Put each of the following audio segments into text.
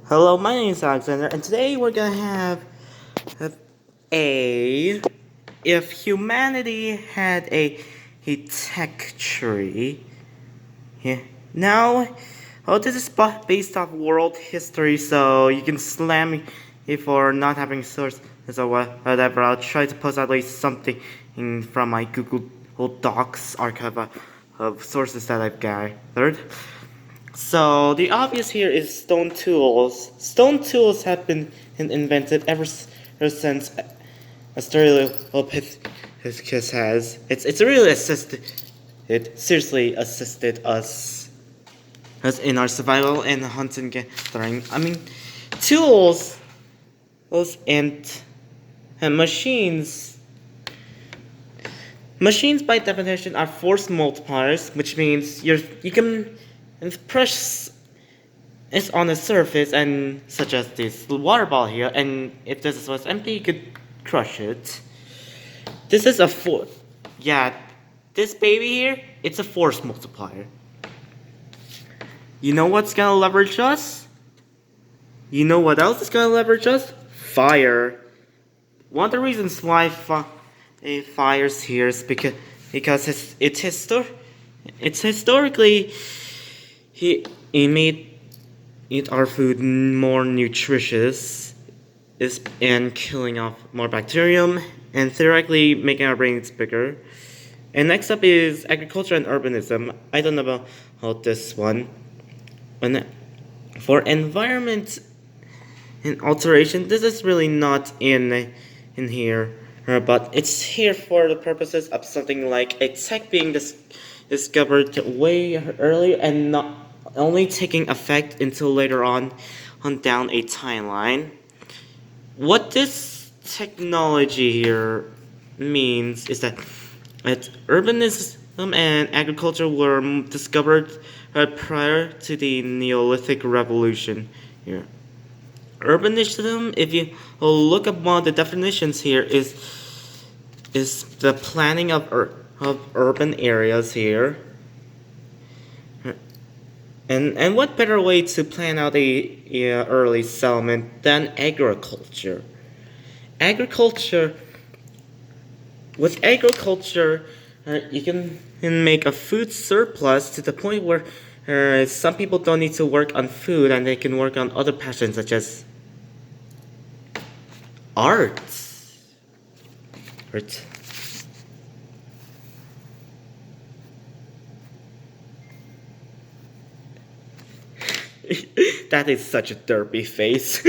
Hello, my name is Alexander, and today we're gonna have a if humanity had a tech tree. Yeah. Now, this is based off world history, so you can slam me for not having source or whatever. I'll try to post at least something from my Google Docs archive of sources that I've gathered. So the obvious here is stone tools. Stone tools have been invented ever since Australopithecus has. It's really assisted. It seriously assisted us in our survival and hunting gathering. I mean, tools, those and machines. Machines by definition are force multipliers, which means you can press it's on the surface and such as this water ball here, and if this was empty you could crush it. This is a yeah, this baby here, it's a force multiplier. You know what's gonna leverage us? You know what else is gonna leverage us? Fire. One of the reasons why fires here is because it's historically he made eat our food more nutritious and killing off more bacterium and theoretically making our brains bigger. And next up is agriculture and urbanism. I don't know about this one. And for environment and alteration, this is really not in here, but it's here for the purposes of something like a tech being discovered way earlier and not only taking effect until later on down a timeline. What this technology here means is that urbanism and agriculture were discovered prior to the Neolithic Revolution here. Urbanism, if you look up one of the definitions here, is the planning of urban areas here. And what better way to plan out a early settlement than agriculture? Agriculture, with agriculture, you can make a food surplus to the point where some people don't need to work on food and they can work on other passions such as art. Art. That is such a derpy face.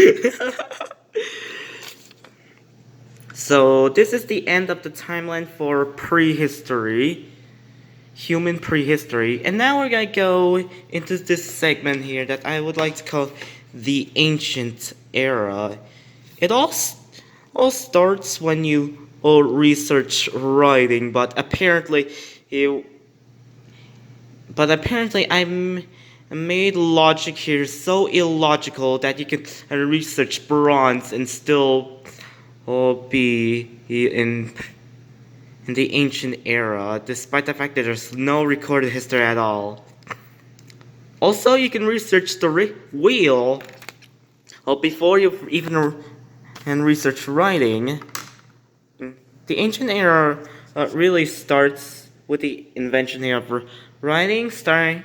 So this is the end of the timeline for prehistory, human prehistory, and now we're gonna go into this segment here that I would like to call the ancient era. It all starts when you research writing, but apparently I'm made logic here so illogical that you can research bronze and still be in the ancient era, despite the fact that there's no recorded history at all. Also, you can research the wheel before you even research writing. The ancient era really starts with the invention here of writing, starting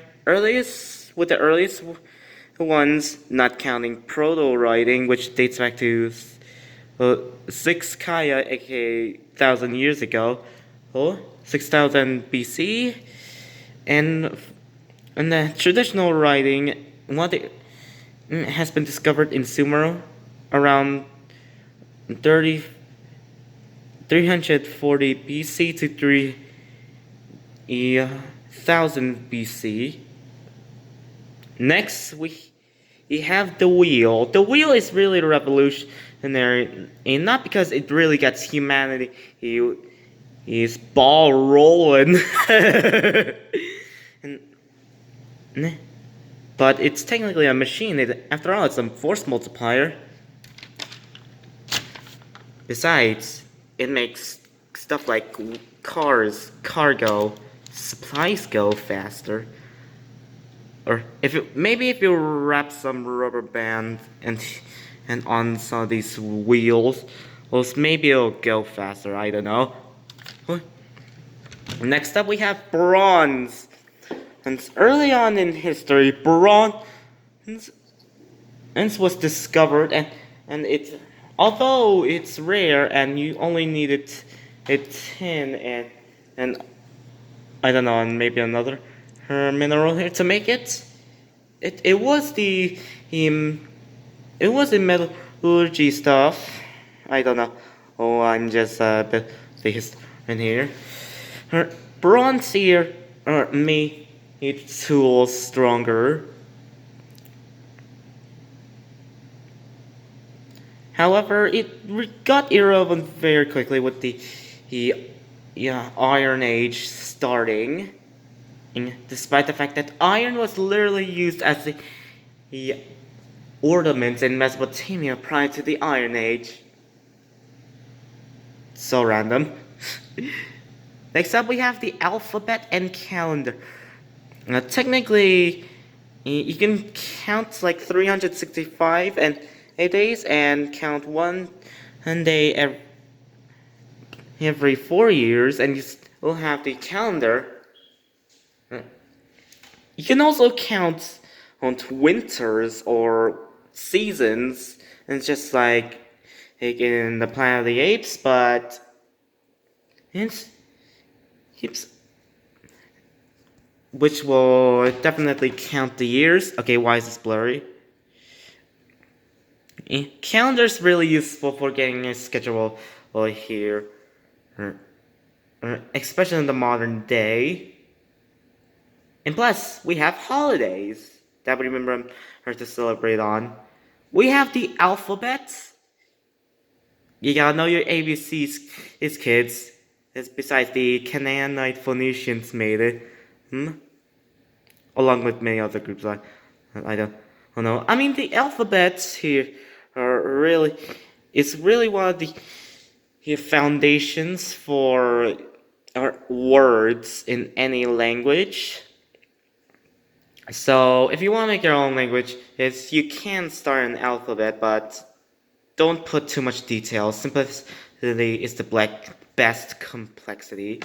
with the earliest ones, not counting proto-writing, which dates back to 6 Kaya, aka 1,000 years ago, 6,000 BC, and the traditional writing, has been discovered in Sumer around 340 BC to 3,000 BC. Next, we have the wheel. The wheel is really revolutionary, and not because it really gets humanity is ball rolling, and, but it's technically a machine. After all, it's a force multiplier. Besides, it makes stuff like cars, cargo, supplies go faster. or maybe if you wrap some rubber band and on some of these wheels, well, maybe it'll go faster. I don't know. Next up, we have bronze. And early on in history, bronze was discovered, and it, although it's rare and you only needed a tin and I don't know, and maybe another mineral here to make it. It was um, it was the metallurgy stuff. I don't know. Oh, I'm just the historian here. Bronze here made its tools stronger. However, it got irrelevant very quickly with the Iron Age starting. Despite the fact that iron was literally used as the ornaments in Mesopotamia prior to the Iron Age. So random. Next up, we have the alphabet and calendar. Technically, you can count like 365 and 8 days and count one day every 4 years, and you still have the calendar. You can also count on winters or seasons, and it's just like in the Planet of the Apes, but it's which will definitely count the years. Okay, why is this blurry? Calendar's really useful for getting a schedule here, especially in the modern day. And plus, we have holidays that we remember to celebrate on. We have the alphabet. You gotta know your ABCs, kids. It's besides the Canaanite Phoenicians made it. Along with many other groups. I don't know. I mean, the alphabets here are really, it's really one of the foundations for words in any language. So if you want to make your own language, you can start an alphabet, but don't put too much detail. Simplicity is the best complexity.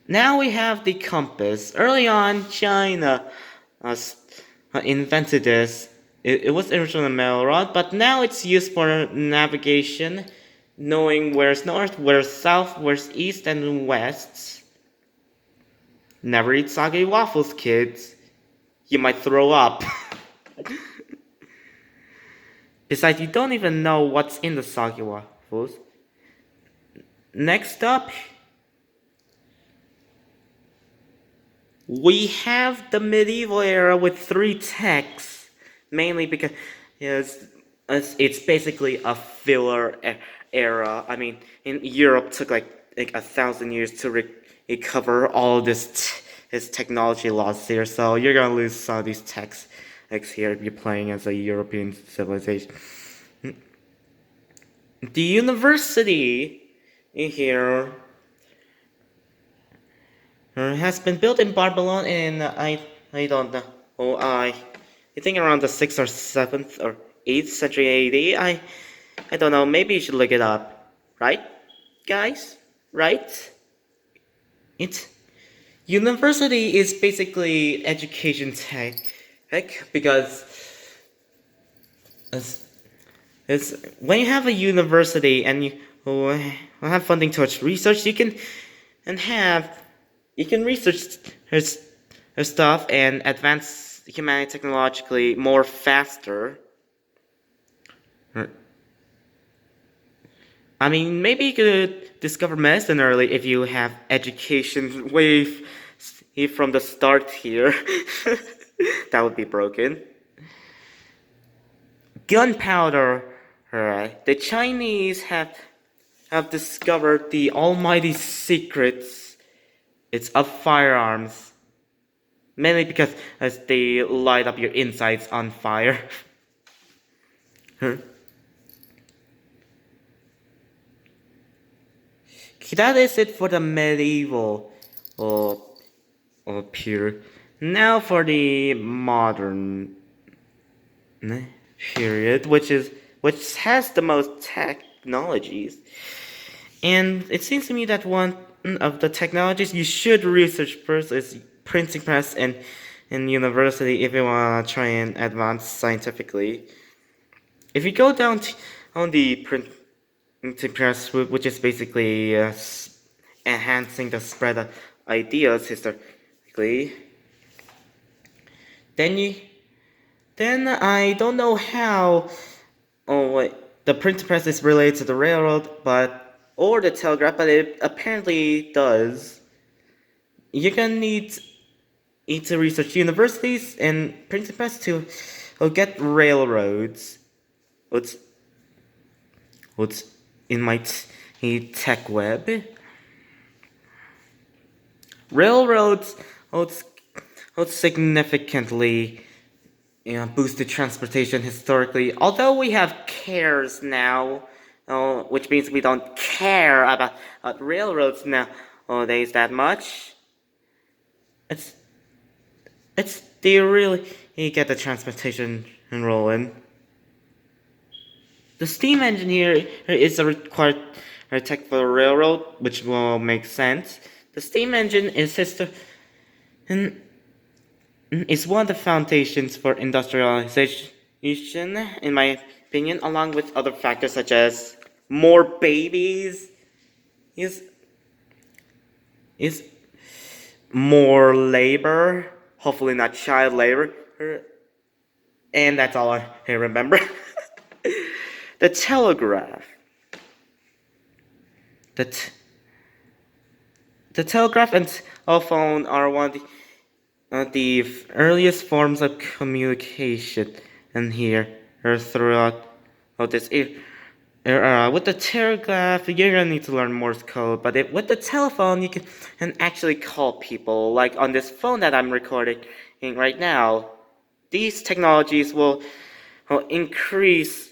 Now we have the compass. Early on, China invented this. It was originally a metal rod, but now it's used for navigation, knowing where's north, where's south, where's east, and west. Never eat soggy waffles, kids. You might throw up. Besides, you don't even know what's in the soggy waffles. Next up, we have the medieval era with 3 texts, mainly because it's basically a filler era. I mean, in Europe, it took like 1,000 years to recover all this technology lost here, so you're gonna lose some of these texts here if you're playing as a European civilization. The university in here has been built in Babylon in I don't know. I think around the 6th or 7th or 8th century AD. I don't know. Maybe you should look it up, right, guys? Right? University is basically education tech, because it's when you have a university and you have funding towards research, you can research her stuff and advance humanity technologically more faster. I mean, maybe you could discover medicine early if you have education way from the start here. That would be broken. Gunpowder. Alright. The Chinese have discovered the almighty secrets. It's of firearms. Mainly because as they light up your insides on fire. That is it for the medieval period. Now for the modern period, which has the most technologies. And it seems to me that one of the technologies you should research first is printing press and in university if you want to try and advance scientifically. If you go down on the printing press route, which is basically enhancing the spread of ideas historically, then you then I don't know how. Oh wait, the printing press is related to the railroad, but or the telegraph, but it apparently does. You're gonna need to research universities and printing press to get railroads. What's what's in my tech web? Railroads would significantly boosted transportation historically. Although we have cares now, which means we don't care about railroads nowadays that much. It's they really get the transportation rolling. The steam engine here is a required tech for the railroad, which will make sense. The steam engine is one of the foundations for industrialization, in my opinion, along with other factors such as more babies, is is more labor, hopefully not child labor, and that's all I remember. The telegraph. The, t- the telegraph and telephone are one of the earliest forms of communication, and here are throughout this era. With the telegraph, you're gonna need to learn Morse code, but with the telephone, you can actually call people, like on this phone that I'm recording right now. These technologies will increase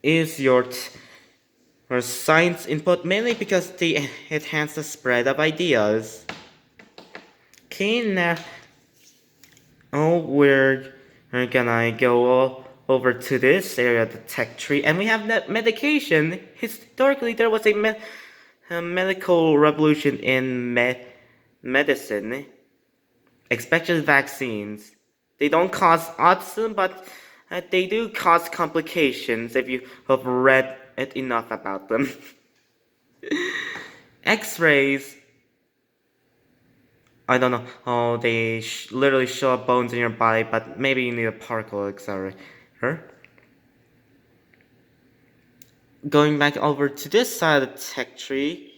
your science input, mainly because they enhance the spread of ideas. Okay, now we're gonna go over to this area, the tech tree, and we have that medication. Historically, there was a medical revolution in medicine, especially vaccines. They don't cause autism, but they do cause complications if you have read it enough about them. X-rays, I don't know. Oh, they literally show up bones in your body, but maybe you need a particle accelerator. Going back over to this side of the tech tree,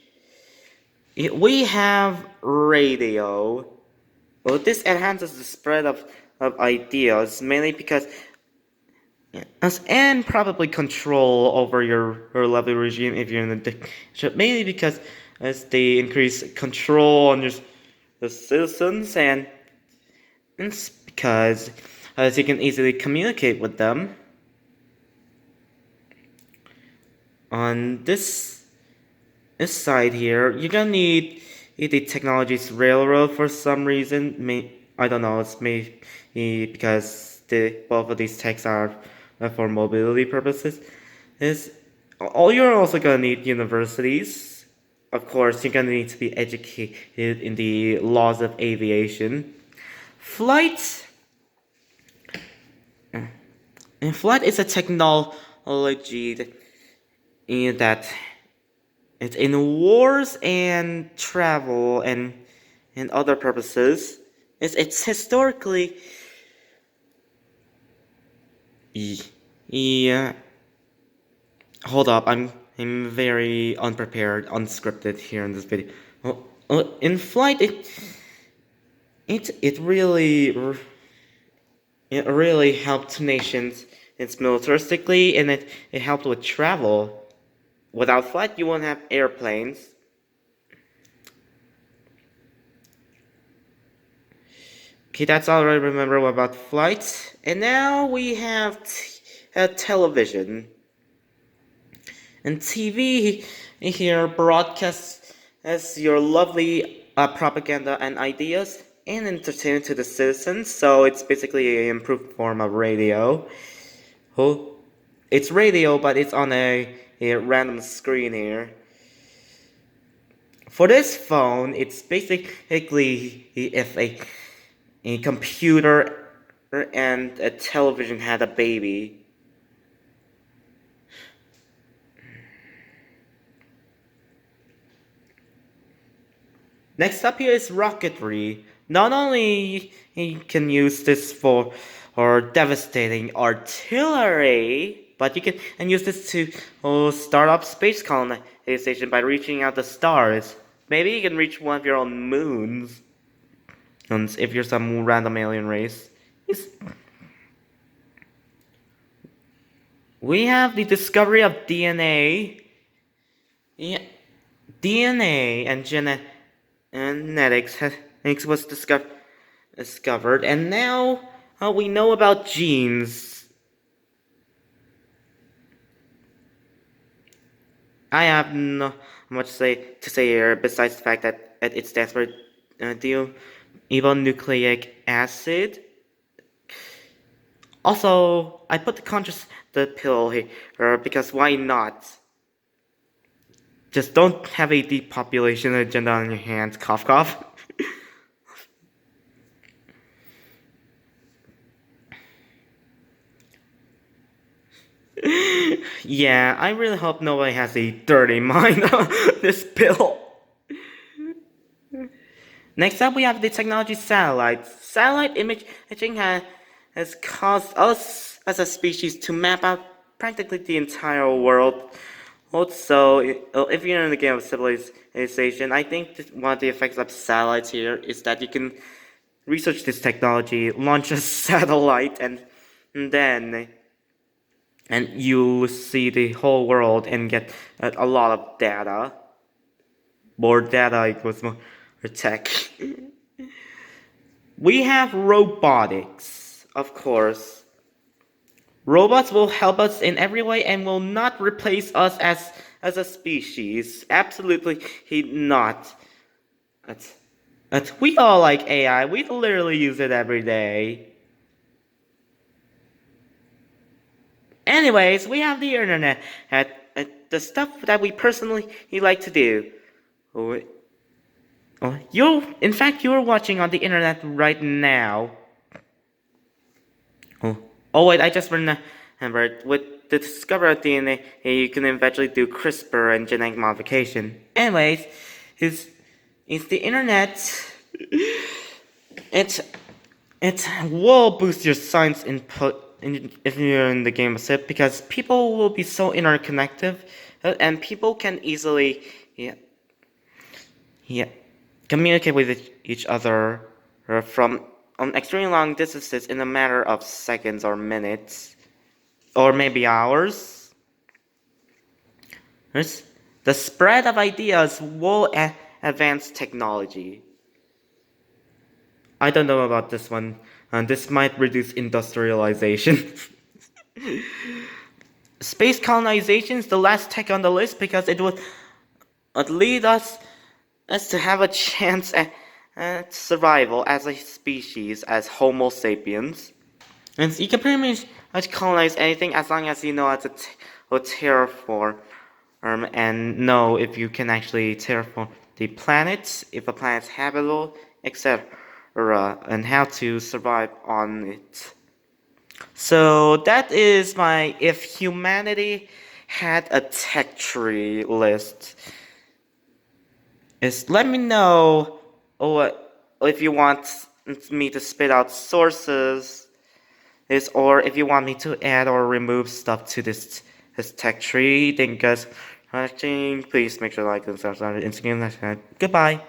we have radio. Well, this enhances the spread of ideas, mainly because and probably control over your lovely regime if you're in the dictatorship, mainly because as they increase control on the citizens, and it's because as you can easily communicate with them. On this side here, you're gonna need the technology's railroad for some reason. I don't know. It's maybe because both of these techs are for mobility purposes. You're also gonna need universities. Of course, you're gonna need to be educated in the laws of aviation. Flight. And flight is a technology that it's in wars and travel and other purposes. It's historically yeah. Hold up, I'm very unprepared, unscripted here in this video. In flight, it really helped nations. It's militaristically, and it helped with travel. Without flight, you won't have airplanes. Okay, that's all I remember about flights. And now we have television. And TV here broadcasts as your lovely propaganda and ideas. and entertainment to the citizens. So it's basically an improved form of radio. Oh, it's radio, but it's on a random screen here. For this phone, it's basically if a computer and a television had a baby. Next up here is rocketry. Not only you can use this for devastating artillery, but you can use this to start up space colonization by reaching out the stars. Maybe you can reach one of your own moons, and if you're some random alien race. We have the discovery of DNA. Yeah, DNA and genetics was discovered, and now we know about genes. I have not much to say here besides the fact that it stands for deoxyribonucleic acid. Also, I put the pill here because why not? Just don't have a depopulation agenda on your hands, cough cough. Yeah, I really hope nobody has a dirty mind on this pill. Next up, we have the technology satellites. Satellite imaging has caused us as a species to map out practically the entire world. Also, if you're in the game of civilization, I think one of the effects of satellites here is that you can research this technology, launch a satellite, and then you see the whole world and get a lot of data. More data equals more tech. We have robotics, of course. Robots will help us in every way and will not replace us as a species. Absolutely not. We all like AI. We literally use it every day. Anyways, we have the internet. The stuff that we personally like to do. You're watching on the internet right now. Oh wait, I just remembered. With the discovery of DNA, you can eventually do CRISPR and genetic modification. Anyways, is the internet. It will boost your science input if you're in the game of SIP because people will be so interconnected and people can easily communicate with each other from extremely long distances in a matter of seconds or minutes or maybe hours. The spread of ideas will advance technology. I don't know about this one. This might reduce industrialization. Space colonization is the last tech on the list because it would lead us to have a chance at survival as a species, as Homo sapiens. And you can pretty much colonize anything as long as you know how to terraform and know if you can actually terraform the planet, if a planet's habitable, etc. And how to survive on it. So that is my if humanity had a tech tree list. Let me know if you want me to spit out sources or if you want me to add or remove stuff to this tech tree. Thank you guys for watching. Please make sure to like and subscribe to Instagram. Goodbye.